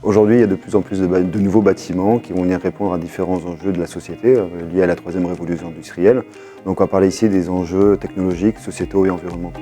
Aujourd'hui, il y a de plus en plus de nouveaux bâtiments qui vont venir répondre à différents enjeux de la société liés à la troisième révolution industrielle. Donc on va parler ici des enjeux technologiques, sociétaux et environnementaux.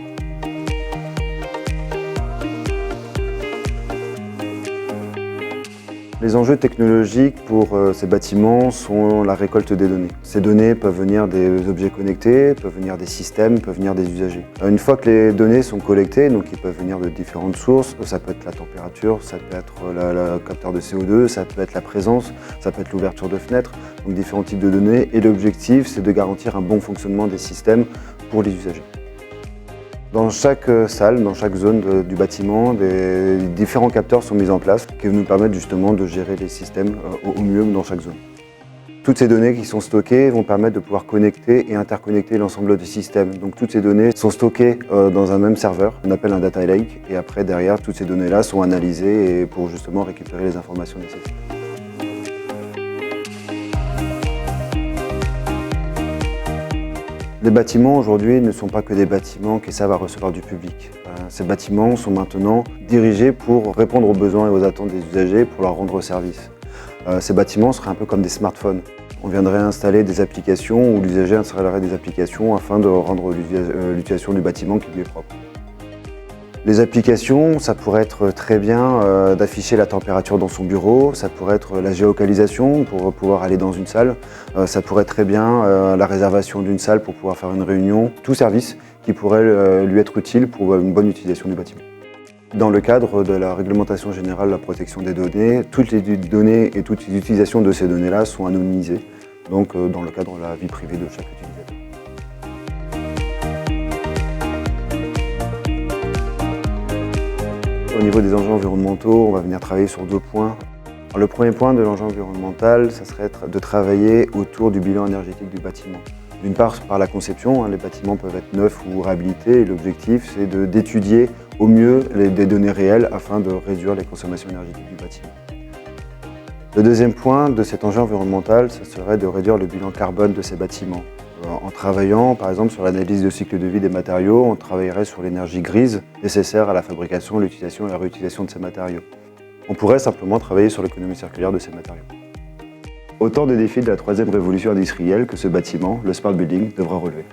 Les enjeux technologiques pour ces bâtiments sont la récolte des données. Ces données peuvent venir des objets connectés, peuvent venir des systèmes, peuvent venir des usagers. Une fois que les données sont collectées, donc ils peuvent venir de différentes sources, ça peut être la température, ça peut être le capteur de CO2, ça peut être la présence, ça peut être l'ouverture de fenêtres, donc différents types de données. Et l'objectif, c'est de garantir un bon fonctionnement des systèmes pour les usagers. Dans chaque salle, dans chaque zone du bâtiment, des différents capteurs sont mis en place qui nous permettent justement de gérer les systèmes au mieux dans chaque zone. Toutes ces données qui sont stockées vont permettre de pouvoir connecter et interconnecter l'ensemble des systèmes. Donc toutes ces données sont stockées dans un même serveur, on appelle un data lake, et après derrière, toutes ces données-là sont analysées pour justement récupérer les informations nécessaires. Les bâtiments aujourd'hui ne sont pas que des bâtiments qui servent à recevoir du public. Ces bâtiments sont maintenant dirigés pour répondre aux besoins et aux attentes des usagers, pour leur rendre service. Ces bâtiments seraient un peu comme des smartphones. On viendrait installer des applications ou l'usager installerait des applications afin de rendre l'utilisation du bâtiment qui lui est propre. Les applications, ça pourrait être très bien d'afficher la température dans son bureau, ça pourrait être la géolocalisation pour pouvoir aller dans une salle, ça pourrait être très bien la réservation d'une salle pour pouvoir faire une réunion, tout service qui pourrait lui être utile pour une bonne utilisation du bâtiment. Dans le cadre de la réglementation générale de la protection des données, toutes les données et toutes les utilisations de ces données-là sont anonymisées, donc dans le cadre de la vie privée de chaque utilisateur. Au niveau des enjeux environnementaux, on va venir travailler sur 2 points. Alors, le premier point de l'enjeu environnemental, ça serait de travailler autour du bilan énergétique du bâtiment. D'une part, par la conception, les bâtiments peuvent être neufs ou réhabilités, et l'objectif, c'est d'étudier au mieux des données réelles afin de réduire les consommations énergétiques du bâtiment. Le deuxième point de cet enjeu environnemental, ça serait de réduire le bilan carbone de ces bâtiments. En travaillant par exemple sur l'analyse de cycle de vie des matériaux, on travaillerait sur l'énergie grise nécessaire à la fabrication, l'utilisation et la réutilisation de ces matériaux. On pourrait simplement travailler sur l'économie circulaire de ces matériaux. Autant de défis de la troisième révolution industrielle que ce bâtiment, le Smart Building, devra relever.